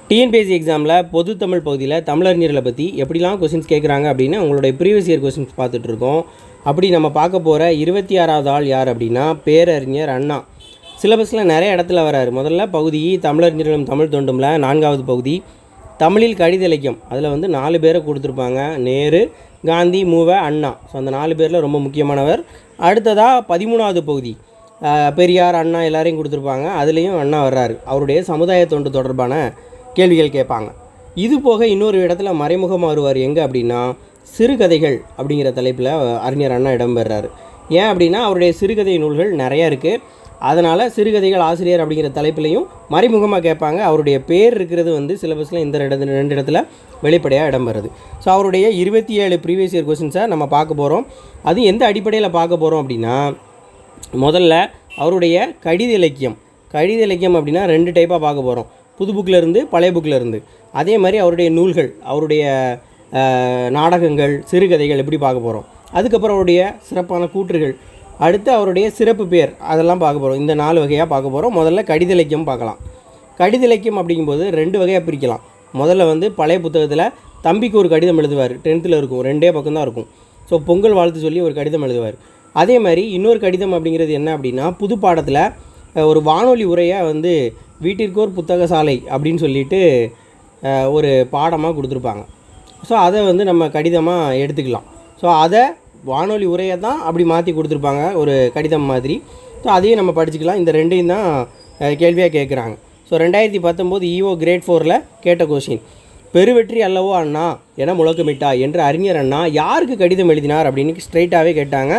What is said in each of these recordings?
TNPSC எக்ஸாமில் பொது தமிழ் பகுதியில் தமிழறிஞர்களை பற்றி எப்படிலாம் கொஸ்டின்ஸ் கேட்குறாங்க அப்படின்னு உங்களுடைய ப்ரீவியஸ் இயர் கொஸ்டின்ஸ் பார்த்துட்ருக்கோம். அப்படி நம்ம பார்க்க போகிற 26வது ஆள் யார் அப்படின்னா பேரறிஞர் அண்ணா. சிலபஸில் நிறைய இடத்துல வராரு. முதல்ல பகுதி தமிழறிஞர்களும் தமிழ் தொண்டும்ல 4வது பகுதி தமிழில் கடித இலக்கியம். அதில் வந்து 4 பேரை கொடுத்துருப்பாங்க, நேரு, காந்தி, மூவ, அண்ணா. ஸோ அந்த 4 பேரில் ரொம்ப முக்கியமானவர். அடுத்ததாக 13வது பகுதி பெரியார், அண்ணா எல்லாரையும் கொடுத்துருப்பாங்க. அதுலேயும் அண்ணா வர்றாரு. அவருடைய சமுதாய தொண்டு தொடர்பான கேள்விகள் கேட்பாங்க. இது போக இன்னொரு இடத்துல மறைமுகமாக வருவார். எங்கே அப்படின்னா சிறுகதைகள் அப்படிங்கிற தலைப்பில் அறிஞர் அண்ணா இடம்பெறாரு. ஏன் அப்படின்னா அவருடைய சிறுகதை நூல்கள் நிறையா இருக்குது. அதனால் சிறுகதைகள் ஆசிரியர் அப்படிங்கிற தலைப்பிலையும் மறைமுகமாக கேட்பாங்க. அவருடைய பேர் இருக்கிறது வந்து சிலபஸில் இந்த 2 இடத்துல வெளிப்படையாக இடம்பெறுது. ஸோ அவருடைய 27 ப்ரீவியஸ் இயர் கொஸ்டின்ஸை நம்ம பார்க்க போகிறோம். அது எந்த அடிப்படையில் பார்க்க போகிறோம் அப்படின்னா, முதல்ல அவருடைய கடித இலக்கியம். கடித இலக்கியம் அப்படின்னா 2 டைப்பாக பார்க்க போகிறோம், புது புக்கில் இருந்து பழைய புக்கில் இருந்து. அதே மாதிரி அவருடைய நூல்கள், அவருடைய நாடகங்கள், சிறுகதைகள் எப்படி பார்க்க போகிறோம். அதுக்கப்புறம் அவருடைய சிறப்பான கூற்றுகள், அடுத்து அவருடைய சிறப்பு பேர், அதெல்லாம் பார்க்க போகிறோம். இந்த 4 வகையாக பார்க்க போகிறோம். முதல்ல கடித இலக்கியம் பார்க்கலாம். கடித இலக்கியம் அப்படிங்கும்போது 2 வகையாக பிரிக்கலாம். முதல்ல வந்து பழைய புத்தகத்தில் தம்பிக்கு ஒரு கடிதம் எழுதுவார். 10th இருக்கும், 2 பக்கம் தான் இருக்கும். ஸோ பொங்கல் வாழ்த்து சொல்லி ஒரு கடிதம் எழுதுவார். அதே மாதிரி இன்னொரு கடிதம் அப்படிங்கிறது என்ன அப்படின்னா, புது பாடத்தில் ஒரு வானொலி உரையை வந்து வீட்டிற்கோர் புத்தக சாலை அப்படின்னு சொல்லிட்டு ஒரு பாடமாக கொடுத்துருப்பாங்க. ஸோ அதை வந்து நம்ம கடிதமாக எடுத்துக்கலாம். ஸோ அதை வானொலி உரையை தான் அப்படி மாற்றி கொடுத்துருப்பாங்க, ஒரு கடிதம் மாதிரி. ஸோ அதையும் நம்ம படிச்சுக்கலாம். இந்த 2ஐயும் தான் கேள்வியாக கேட்குறாங்க. ஸோ 2019 EO கிரேட் 4ல் கேட்ட கொஸ்டின், பெருவெற்றி அல்லவோ அண்ணா என முழக்கமிட்டா என்று அறிஞர் அண்ணா யாருக்கு கடிதம் எழுதினார் அப்படின்னு ஸ்ட்ரைட்டாகவே கேட்டாங்க,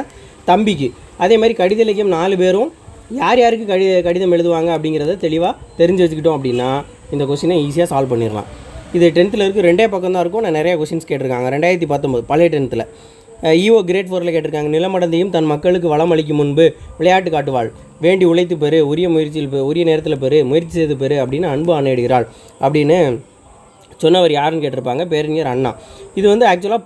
தம்பிக்கு. அதே மாதிரி கடித இலக்கியம் 4 பேரும் யார் யாருக்கு கடிதம் எழுதுவாங்க அப்படிங்கிறத தெளிவாக தெரிஞ்சு வச்சுக்கிட்டோம் அப்படின்னா இந்த கொஸ்டினை ஈஸியாக சால்வ் பண்ணிடலாம். இது 10th இருக்குது, 2 பக்கம் தான் இருக்கும். நான் நிறையா கொஸ்டின்ஸ் கேட்டிருக்காங்க. 2019 பழைய 10th EO கிரேட் 4ல் கேட்டிருக்காங்க, நிலமடந்தையும் தன் மக்களுக்கு வளம் அளிக்கும் முன்பு விளையாட்டு காட்டுவாள், வேண்டி உழைத்து பெறு, உரிய நேரத்தில் பெறு, முயற்சி செய்து பெறு அப்படின்னு அன்பு ஆணையிடுகிறாள் அப்படின்னு சொன்னவர் யாருன்னு கேட்டிருப்பாங்க, பேரறிஞர் அண்ணா. இது வந்து ஆக்சுவலாக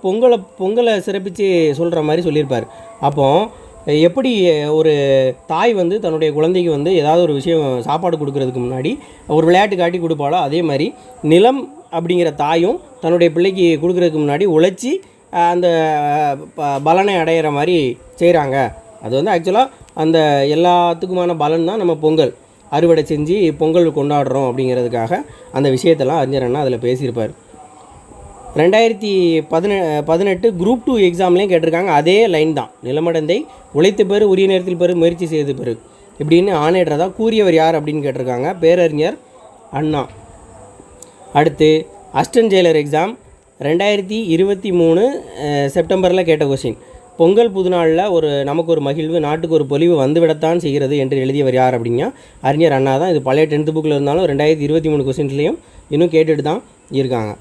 பொங்கலை சிறப்பித்து சொல்கிற மாதிரி சொல்லியிருப்பார். அப்போது எப்படி ஒரு தாய் வந்து தன்னுடைய குழந்தைக்கு வந்து ஏதாவது ஒரு விஷயம் சாப்பாடு கொடுக்கறதுக்கு முன்னாடி ஒரு விளையாட்டு காட்டி கொடுப்பாளோ, அதே மாதிரி நிலம் அப்படிங்கிற தாயும் தன்னுடைய பிள்ளைக்கு கொடுக்கறதுக்கு முன்னாடி உழைச்சி அந்த பலனை அடையிற மாதிரி செய்கிறாங்க. அது வந்து ஆக்சுவலாக அந்த எல்லாத்துக்குமான பலன் தான் நம்ம பொங்கல் அறுவடை செஞ்சு பொங்கல் கொண்டாடுறோம் அப்படிங்கிறதுக்காக அந்த விஷயத்தெல்லாம் அறிஞர் அண்ணா அதில் பேசியிருப்பார். 2018 குரூப் 2 எக்ஸாம்லேயும் கேட்டிருக்காங்க, அதே லைன் தான். நிலமடந்தை உழைத்து பெறு, உரிய நேரத்தில் பெறு, முயற்சி செய்து பெறு இப்படின்னு ஆணையிடுறதா கூறியவர் யார் அப்படின்னு கேட்டிருக்காங்க, பேரறிஞர் அண்ணா. அடுத்து அசிஸ்டன்ட் ஜெயிலர் எக்ஸாம் 2023 செப்டம்பரில் கேட்ட கொஸ்டின், பொங்கல் புதுநாளில் நமக்கு ஒரு மகிழ்வு, நாட்டுக்கு ஒரு பொலிவு வந்துவிடத்தான் செய்கிறது என்று எழுதியவர் யார் அப்படின்னா அறிஞர் அண்ணா தான். இது பழைய 10th புக்கில் இருந்தாலும் 2023 கொஸ்டின்ஸ்லேயும் இன்னும் கேட்டுட்டு தான் இருக்காங்க.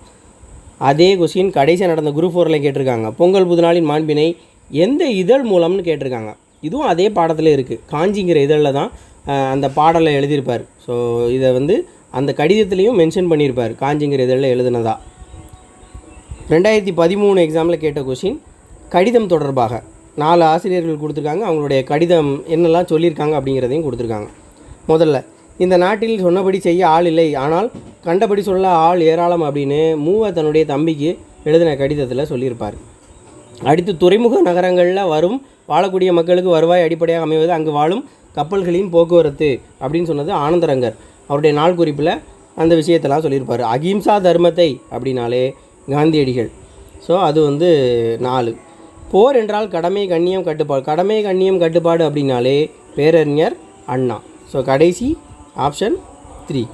அதே கொஸ்டின் கடைசியாக நடந்த குரூப் 4ல் கேட்டிருக்காங்க, பொங்கல் புதுநாளின் மாண்பினை எந்த இதழ் மூலம்னு கேட்டிருக்காங்க. இதுவும் அதே பாடத்தில் இருக்குது. காஞ்சிங்கிற இதழில் தான் அந்த பாடலை எழுதியிருப்பார். ஸோ இதை வந்து அந்த கடிதத்துலேயும் மென்ஷன் பண்ணியிருப்பார், காஞ்சிங்கிற இதழில் எழுதுனதா. 2013 எக்ஸாமில் கேட்ட கொஸ்டின் கடிதம் தொடர்பாக 4 ஆசிரியர்கள் கொடுத்துருக்காங்க. அவங்களுடைய கடிதம் என்னெல்லாம் சொல்லியிருக்காங்க அப்படிங்கிறதையும் கொடுத்துருக்காங்க. முதல்ல, இந்த நாட்டில் சொன்னபடி செய்ய ஆள் இல்லை, ஆனால் கண்டபடி சொல்ல ஆள் ஏராளம் அப்படின்னு மூவ தன்னுடைய தம்பிக்கு எழுதின கடிதத்தில் சொல்லியிருப்பார். அடுத்து, துறைமுக நகரங்களில் வாழக்கூடிய மக்களுக்கு வருவாய் அடிப்படையாக அமைவது அங்கு வாழும் கப்பல்களின் போக்குவரத்து அப்படின்னு சொன்னது ஆனந்தரங்கர். அவருடைய நாள் குறிப்பில் அந்த விஷயத்தெல்லாம் சொல்லியிருப்பார். அகிம்சா தர்மத்தை அப்படின்னாலே காந்தியடிகள். ஸோ அது வந்து 4. போர் என்றால் கடமை கண்ணியம் கட்டுப்பாடு அப்படின்னாலே பேரறிஞர் அண்ணா. ஸோ கடைசி ஆப்ஷன் 3.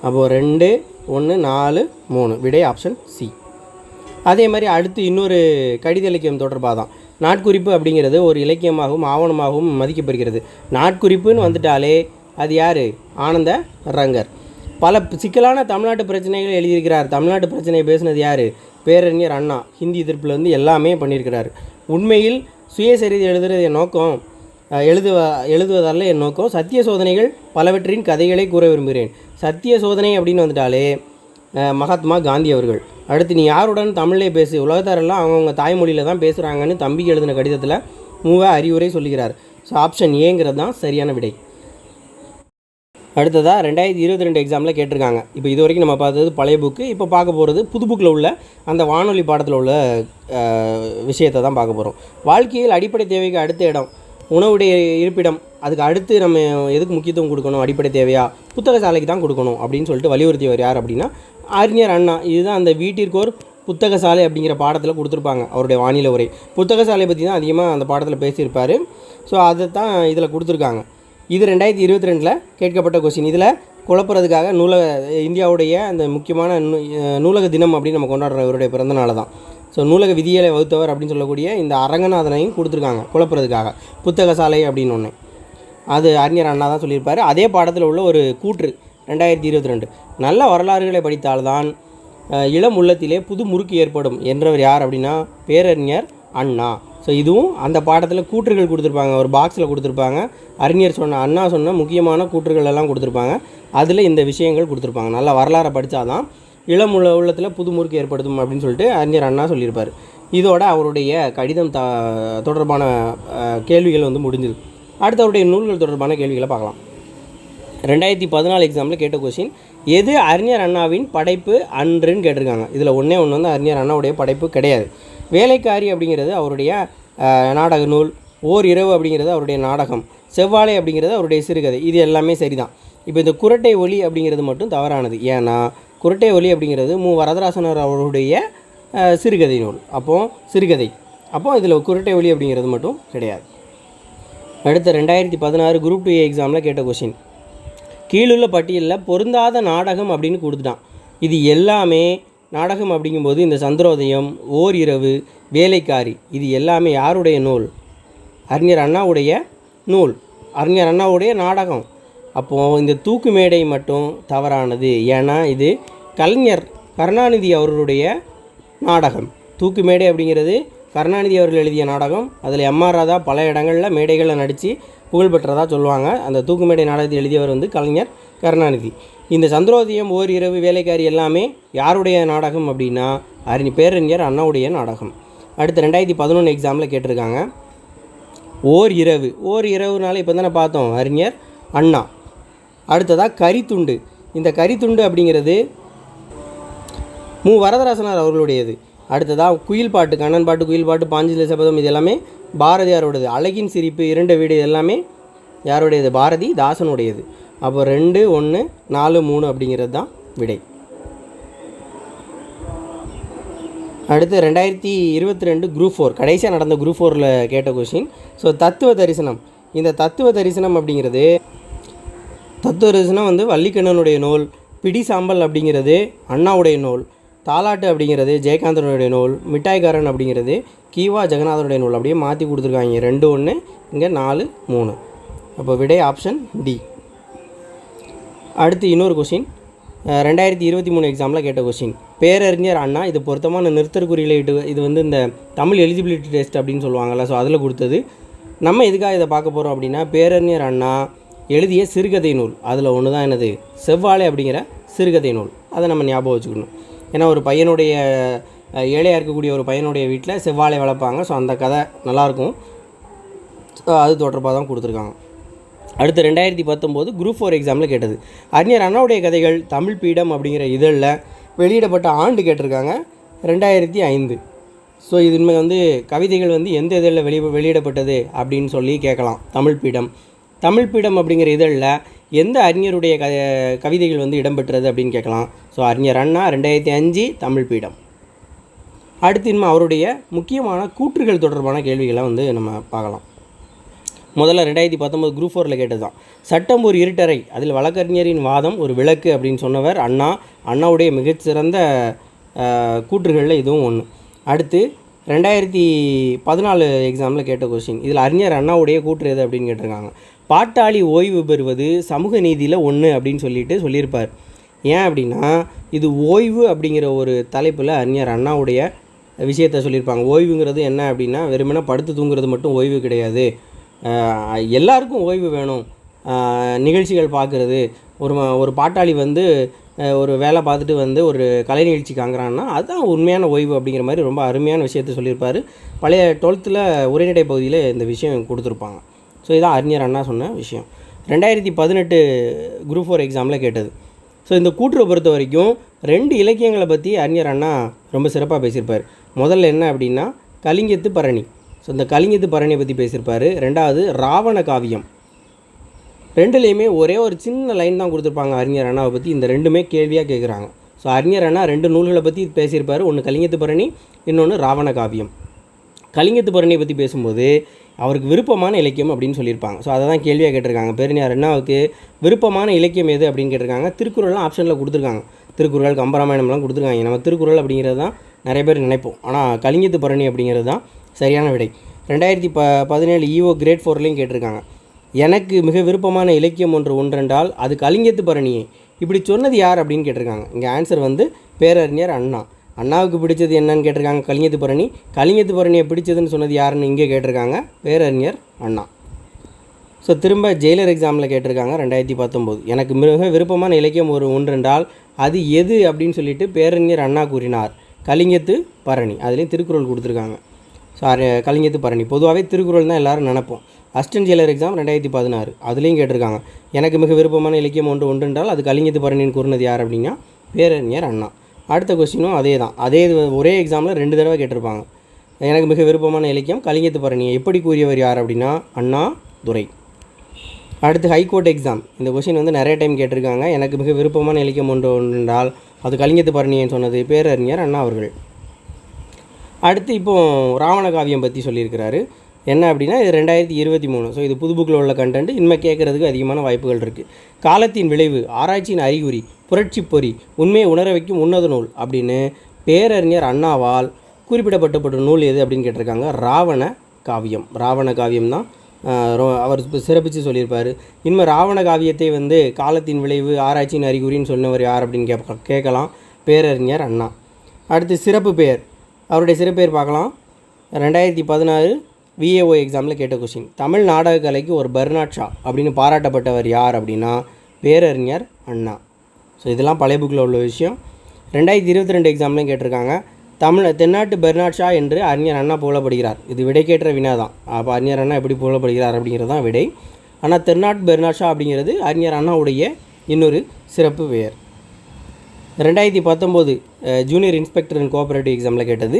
அப்போது 2, 1, 4, 3 விடை ஆப்ஷன் சி. அதே மாதிரி அடுத்து இன்னொரு கடித இலக்கியம் தொடர்பாக தான். நாட்குறிப்பு அப்படிங்கிறது ஒரு இலக்கியமாகவும் ஆவணமாகவும் மதிக்கப்படுகிறது. நாட்குறிப்புன்னு வந்துட்டாலே அது யார்? ஆனந்த ரங்கர். பல சிக்கலான தமிழ்நாட்டு பிரச்சனைகள் எழுதியிருக்கிறார். தமிழ்நாட்டு பிரச்சனையை பேசுனது யார்? பேரறிஞர் அண்ணா. ஹிந்தி எதிர்ப்பில் வந்து எல்லாமே பண்ணியிருக்கிறார். உண்மையில் சுயசரிதை எழுதுறது என் நோக்கம், எழுதுவதால் என் நோக்கம், சத்திய சோதனைகள் பலவற்றின் கதைகளை கூற விரும்புகிறேன். சத்திய சோதனை அப்படின்னு வந்துட்டாலே மகாத்மா காந்தி அவர்கள். அடுத்து, நீ யாருடன் தமிழ்லே பேசு, உலகத்தாரெல்லாம் அவங்கவுங்க தாய்மொழியில் தான் பேசுகிறாங்கன்னு தம்பிக்கு எழுதின கடிதத்தில் மூவ அறிவுரை சொல்லுகிறார். ஸோ ஆப்ஷன் ஏங்கிறது தான் சரியான விடை. அடுத்ததாக 2022 எக்ஸாமில் கேட்டிருக்காங்க. இப்போ இது வரைக்கும் நம்ம பார்த்தது பழைய புக்கு. இப்போ பார்க்க போகிறது புது புக்கில் உள்ள அந்த வானொலி பாடத்தில் உள்ள விஷயத்தை தான் பார்க்க போகிறோம். வாழ்க்கையில் அடிப்படை தேவைக்கு அடுத்த இடம் உணவுடைய இருப்பிடம். அதுக்கு அடுத்து நம்ம எதுக்கு முக்கியத்துவம் கொடுக்கணும்? அடிப்படை தேவையா புத்தக சாலைக்கு தான் கொடுக்கணும் அப்படின்னு சொல்லிட்டு வலியுறுத்தியவர் யார் அப்படின்னா அறிஞர் அண்ணா. இதுதான் அந்த வீட்டிற்கோர் புத்தக சாலை அப்படிங்கிற பாடத்தில் கொடுத்துருப்பாங்க. அவருடைய வானிலை உரை புத்தக சாலை பற்றி தான் அதிகமாக அந்த பாடத்தில் பேசியிருப்பார். ஸோ அதை தான் இதில் கொடுத்துருக்காங்க. இது 2022 கேட்கப்பட்ட கொஸ்டின். இதில் குழப்புறதுக்காக இந்தியாவுடைய அந்த முக்கியமான நூலக தினம் அப்படின்னு நம்ம கொண்டாடுறோம் இவருடைய பிறந்தநாளை தான். ஸோ நூலக விதிகளை வகுத்தவர் அப்படின்னு சொல்லக்கூடிய இந்த அரங்கநாதனையும் கொடுத்துருக்காங்க குழப்புறதுக்காக. புத்தக சாலை அப்படின்னு ஒன்று அது அறிஞர் அண்ணா தான் சொல்லியிருப்பார். அதே பாடத்தில் உள்ள ஒரு கூற்று 2022 நல்ல வரலாறுகளை படித்தால்தான் இளம் உள்ளத்திலே புது முறுக்கு ஏற்படும் என்றவர் யார் அப்படின்னா பேரறிஞர் அண்ணா. ஸோ இதுவும் அந்த பாடத்தில் கூற்றுகள் கொடுத்துருப்பாங்க. ஒரு பாக்ஸில் கொடுத்துருப்பாங்க. அறிஞர் அண்ணா சொன்ன முக்கியமான கூற்றுகள் எல்லாம் கொடுத்துருப்பாங்க. அதில் இந்த விஷயங்கள் கொடுத்துருப்பாங்க. நல்லா வரலாறை படித்தாதான் இளம் உள்ளத்தில் புது முறுக்கு ஏற்படுத்தும் அப்படின்னு சொல்லிட்டு அறிஞர் அண்ணா சொல்லியிருப்பார். இதோட அவருடைய கடிதம் தொடர்பான கேள்விகள் வந்து முடிஞ்சுது. அடுத்து அவருடைய நூல்கள் தொடர்பான கேள்விகளை பார்க்கலாம். 2014 எக்ஸாமில் கேட்ட கொஸ்டின், எது அறிஞர் அண்ணாவின் படைப்பு அன்றுன்னு கேட்டிருக்காங்க. இதில் ஒன்றே ஒன்று வந்து அறிஞர் அண்ணாவுடைய படைப்பு கிடையாது. வேலைக்காரி அப்படிங்கிறது அவருடைய நாடக நூல். ஓர் இரவு அப்படிங்கிறது அவருடைய நாடகம். செவ்வாழை அப்படிங்கிறது அவருடைய சிறுகதை. இது எல்லாமே சரிதான். இப்போ இந்த குறட்டை ஒலி அப்படிங்கிறது மட்டும் தவறானது. ஏன்னா குறட்டை ஒலி அப்படிங்கிறது வரதராசனார் அவருடைய சிறுகதை நூல். அப்போது இதில் குறட்டை ஒலி அப்படிங்கிறது மட்டும் கிடையாது. அடுத்த 2016 குரூப் 2 எக்ஸாமில் கேட்ட கொஸ்டின், கீழுள்ள பட்டியலில் பொருந்தாத நாடகம் அப்படின்னு கொடுத்துட்டான். இது எல்லாமே நாடகம் அப்படிங்கும்போது இந்த சந்திரோதயம், ஓர் இரவு, வேலைக்காரி இது எல்லாமே யாருடைய நூல்? அறிஞர் அண்ணாவுடைய நூல், அறிஞர் அண்ணாவுடைய நாடகம். அப்போது இந்த தூக்கு மேடை மட்டும் தவறானது. ஏன்னா இது கலைஞர் கருணாநிதி அவர்களுடைய நாடகம். தூக்கு மேடை அப்படிங்கிறது கருணாநிதி அவர்கள் எழுதிய நாடகம். அதில் எம்ஆர் ராதா பல இடங்களில் மேடைகளில் நடித்து புகழ்பெற்றதாக சொல்லுவாங்க. அந்த தூக்கு மேடை நாடகத்தை எழுதியவர் வந்து கலைஞர் கருணாநிதி. இந்த சந்திரோதயம், ஓர் இரவு, வேலைக்காரி எல்லாமே யாருடைய நாடகம் அப்படின்னா பேரறிஞர் அண்ணாவுடைய நாடகம். அடுத்து 2011 எக்ஸாமில் கேட்டிருக்காங்க. ஓர் இரவுனால இப்போ தானே பார்த்தோம் அறிஞர் அண்ணா. அடுத்ததாக கரித்துண்டு. இந்த கரித்துண்டு அப்படிங்கிறது வரதராசனார் அவர்களுடையது. அடுத்ததாக குயில் பாட்டு, கண்ணன் பாட்டு, குயில் பாட்டு, பாஞ்சில சபதம் இது எல்லாமே பாரதியாரோடது. அழகின் சிரிப்பு, இரண்டு வீடு எல்லாமே யாருடையது? பாரதிதாசனுடையது. அப்போ 2, 1, 4, 3 அப்படிங்கிறது தான் விடை. அடுத்து 2022 குரூப் 4 கடைசியாக நடந்த குரூப் 4ல் கேட்ட கொஸ்டின். ஸோ தத்துவ தரிசனம். இந்த தத்துவ தரிசனம் அப்படிங்கிறது வந்து வள்ளிக்கண்ணனுடைய நூல். பிடி சாம்பல் அப்படிங்கிறது அண்ணாவுடைய நூல். தாலாட்டு அப்படிங்கிறது ஜெயகாந்தனுடைய நூல். மிட்டாய்காரன் அப்படிங்கிறது கீவா ஜெகநாதனுடைய நூல். அப்படியே மாற்றி கொடுத்துருக்காங்க. 2, 1 இங்கே 4, 3. அப்போ விடை ஆப்ஷன் டி. அடுத்து இன்னொரு கொஸ்டின் 2023 எக்ஸாமில் கேட்ட கொஸ்டின். பேரறிஞர் அண்ணா இது பொருத்தமான நிறுத்தற்குறியீடு. இது வந்து இந்த தமிழ் எலிஜிபிலிட்டி டெஸ்ட் அப்படின்னு சொல்லுவாங்கள்ல. ஸோ அதில் கொடுத்தது. நம்ம எதுக்காக இதை பார்க்க போகிறோம் அப்படின்னா பேரறிஞர் அண்ணா எழுதிய சிறுகதை நூல். அதில் ஒன்று தான் என்னது? செவ்வாழை அப்படிங்கிற சிறுகதை நூல். அதை நம்ம ஞாபகம் வச்சுக்கணும். ஏன்னா ஒரு பையனுடைய ஏழையாக இருக்கக்கூடிய ஒரு பையனுடைய வீட்டில் செவ்வாழை வளர்ப்பாங்க. ஸோ அந்த கதை நல்லாயிருக்கும். அது தொடர்பாக தான் கொடுத்துருக்காங்க. அடுத்து 2019 குரூப் 4 எக்ஸாமில் கேட்டது. அறிஞர் அண்ணாவுடைய கதைகள் தமிழ் பீடம் அப்படிங்கிற இதழில் வெளியிடப்பட்ட ஆண்டு கேட்டிருக்காங்க 2005. ஸோ இது வந்து கவிதைகள் வந்து எந்த இதழில் வெளியிடப்பட்டது அப்படின்னு சொல்லி கேட்கலாம். தமிழ் பீடம் அப்படிங்கிற இதழில் எந்த அறிஞருடைய கவிதைகள் வந்து இடம்பெற்றது அப்படின்னு கேட்கலாம். ஸோ அறிஞர் அண்ணா 2005 தமிழ் பீடம். அடுத்து இன்னும் அவருடைய முக்கியமான கூற்றுகள் தொடர்பான கேள்விகளை வந்து நம்ம பார்க்கலாம். முதல்ல 2019 குரூப் 4ல் கேட்டது தான். சட்டம் ஒரு இருட்டறை, அதில் வழக்கறிஞரின் வாதம் ஒரு விளக்கு அப்படின்னு சொன்னவர் அண்ணாவுடைய மிகச்சிறந்த கூற்றுகளில் இதுவும் ஒன்று. அடுத்து 2014 எக்ஸாமில் கேட்ட கொஸ்டின். இதில் அறிஞர் அண்ணாவுடைய கூற்று எது அப்படின்னு கேட்டிருக்காங்க. பாட்டாளி ஓய்வு பெறுவது சமூக நீதியில் ஒன்று அப்படின்னு சொல்லியிருப்பார். ஏன் அப்படின்னா இது ஓய்வு அப்படிங்கிற ஒரு தலைப்பில் அறிஞர் அண்ணாவுடைய விஷயத்தை சொல்லியிருப்பாங்க. ஓய்வுங்கிறது என்ன அப்படின்னா வெறுமனே படுத்து தூங்குறது மட்டும் ஓய்வு கிடையாது. எல்லாருக்கும் ஓய்வு வேணும். நிகழ்ச்சிகள் பார்க்குறது, ஒரு பாட்டாளி வந்து ஒரு வேலை பார்த்துட்டு வந்து ஒரு கலை நிகழ்ச்சி காங்குறான்னா அதுதான் உண்மையான ஓய்வு அப்படிங்கிற மாதிரி ரொம்ப அருமையான விஷயத்தை சொல்லியிருப்பார். பழைய 12th உரைநடை பகுதியில் இந்த விஷயம் கொடுத்துருப்பாங்க. ஸோ இதான் அறிஞர் அண்ணா சொன்ன விஷயம். 2018 குரூப் 4 எக்ஸாமில் கேட்டது. ஸோ இந்த கூட்டுறவை பொறுத்த வரைக்கும் 2 இலக்கியங்களை பற்றி அறிஞர் அண்ணா ரொம்ப சிறப்பாக பேசியிருப்பார். முதல்ல என்ன அப்படின்னா கலிங்கத்து பரணி. ஸோ இந்த கலிங்கத்து பரணியை பற்றி பேசியிருப்பார். ரெண்டாவது ராவண காவியம். ரெண்டுலேயுமே ஒரே ஒரு சின்ன லைன் தான் கொடுத்துருப்பாங்க அறிஞர் அண்ணாவை பற்றி. இந்த ரெண்டுமே கேள்வியாக கேட்குறாங்க. ஸோ அறிஞர் அண்ணா 2 நூல்களை பற்றி பேசியிருப்பார். ஒன்று கலிங்கத்து பரணி, இன்னொன்று ராவண காவியம். கலிங்கத்து பரணியை பற்றி பேசும்போது அவருக்கு விருப்பமான இலக்கியம் அப்படின்னு சொல்லியிருப்பாங்க. ஸோ அதை தான் கேள்வியாக கேட்டிருக்காங்க. பேரறிஞர் அண்ணாவுக்கு விருப்பமான இலக்கியம் எது அப்படின்னு கேட்டிருக்காங்க. திருக்குறள்லாம் ஆப்ஷனில் கொடுத்துருக்காங்க. திருக்குறள், கம்பராமாயணம்லாம் கொடுத்துருக்காங்க. நம்ம திருக்குறள் அப்படிங்கிறது தான் நிறைய பேர் நினைப்போம். ஆனால் கலிங்கத்து பரணி அப்படிங்கிறது தான் சரியான விடை. 2017 EO கிரேட் 4லையும் கேட்டிருக்காங்க. எனக்கு மிக விருப்பமான இலக்கியம் ஒன்றென்றால் அது கலிங்கத்து பரணியே. இப்படி சொன்னது யார் அப்படின்னு கேட்டிருக்காங்க. இங்கே ஆன்சர் வந்து பேரறிஞர் அண்ணா. அண்ணாவுக்கு பிடிச்சது என்னன்னு கேட்டிருக்காங்க கலிங்கத்து பரணி. கலிங்கத்து பரணியை பிடிச்சதுன்னு சொன்னது யாருன்னு இங்கே கேட்டிருக்காங்க பேரறிஞர் அண்ணா. ஸோ திரும்ப ஜெயிலர் எக்ஸாமில் கேட்டிருக்காங்க 2019. எனக்கு மிக விருப்பமான இலக்கியம் ஒன்றென்றால் அது எது அப்படின்னு சொல்லிட்டு பேரறிஞர் அண்ணா கூறினார். கலிங்கத்து பரணி. அதுலேயும் திருக்குறள் கொடுத்துருக்காங்க. ஸோ கலிங்கத்து பரணி. பொதுவாகவே திருக்குறள் தான் எல்லோரும் நினைப்போம். அசிஸ்டன்ட் ஜெயிலர் எக்ஸாம் 2016 அதுலேயும் கேட்டிருக்காங்க. எனக்கு மிக விருப்பமான இலக்கியம் ஒன்றென்றால் அது கலிங்கத்து பரணின்னு கூறினது யார் அப்படின்னா பேரறிஞர் அண்ணா. அடுத்த கொஸ்டினும் அதே தான். ஒரே எக்ஸாமில் 2 தடவை கேட்டிருப்பாங்க. எனக்கு மிக விருப்பமான இலக்கியம் கலிங்கத்து பரணியை எப்படி கூறியவர் யார் அப்படின்னா அண்ணா துரை. அடுத்து ஹைகோர்ட் எக்ஸாம். இந்த கொஸ்டின் வந்து நிறைய டைம் கேட்டிருக்காங்க. எனக்கு மிக விருப்பமான இலக்கியம் ஒன்றென்றால் அது கலிங்கத்து பரணின்னு சொன்னது பேரறிஞர் அண்ணா அவர்கள். அடுத்து இப்போது ராவண காவியம் பற்றி சொல்லியிருக்கிறாரு. என்ன அப்படின்னா இது 2023. ஸோ இது புது புக்கில் உள்ள கண்டென்ட். இனிமேல் கேட்குறதுக்கு அதிகமான வாய்ப்புகள் இருக்குது. காலத்தின் விளைவு, ஆராய்ச்சியின் அறிகுறி, புரட்சி பொறி, உண்மையை உணர வைக்கும் உன்னத நூல் அப்படின்னு பேரறிஞர் அண்ணாவால் குறிப்பிடப்பட்ட நூல் எது அப்படின்னு கேட்டிருக்காங்க. ராவண காவியம். ராவண காவியம் தான் அவர் சிறப்பித்து சொல்லியிருப்பார். இனிமேல் ராவண காவியத்தை வந்து காலத்தின் விளைவு, ஆராய்ச்சியின் அறிகுறின்னு சொன்னவர் யார் அப்படின்னு கேட்கலாம். பேரறிஞர் அண்ணா. அடுத்து சிறப்பு பெயர். அவருடைய சிறப்பு பெயர் பார்க்கலாம். 2016 VAO எக்ஸாமில் கேட்ட கொஸ்டின். தமிழ் நாடக கலைக்கு ஒரு பெர்னாட் ஷா அப்படின்னு பாராட்டப்பட்டவர் யார் அப்படின்னா பேரறிஞர் அண்ணா. ஸோ இதெல்லாம் பழைய புக்கில் உள்ள விஷயம். 2022 எக்ஸாம்லையும் கேட்டிருக்காங்க. தென்னாட்டு பெர்னாட் ஷா என்று அறிஞர் அண்ணா புகழப்படுகிறார். இது விடைக்கேற்ற வினா தான். அப்போ அறிஞர் அண்ணா எப்படி புகழப்படுகிறார் அப்படிங்கிறது தான் விடை. ஆனால் தென்னாட்டு பெர்னாட் ஷா அப்படிங்கிறது அறிஞர் அண்ணாவுடைய இன்னொரு சிறப்பு பெயர். 2019 ஜூனியர் இன்ஸ்பெக்டர் அண்ட் கோஆபரேட்டிவ் எக்ஸாமில் கேட்டது.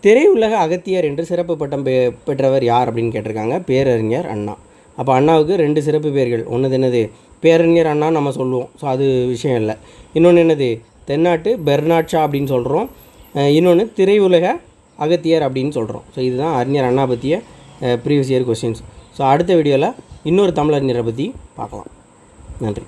திரையுலக அகத்தியர் என்று சிறப்பு பட்டம் பெற்றவர் யார் அப்படின்னு கேட்டிருக்காங்க. பேரறிஞர் அண்ணா. அப்போ அண்ணாவுக்கு 2 சிறப்பு பெயர்கள். ஒன்று என்னது பேரறிஞர் அண்ணா நம்ம சொல்லுவோம். ஸோ அது விஷயம் இல்லை. இன்னொன்று என்னது தென்னாட்டு பெர்னாட் ஷா அப்படின்னு சொல்கிறோம். இன்னொன்று திரையுலக அகத்தியர் அப்படின்னு சொல்கிறோம். ஸோ இதுதான் அறிஞர் அண்ணா பற்றிய ப்ரீவியஸ் இயர் கொஸ்டின்ஸ். ஸோ அடுத்த வீடியோவில் இன்னொரு தமிழறிஞரை பற்றி பார்க்கலாம். நன்றி.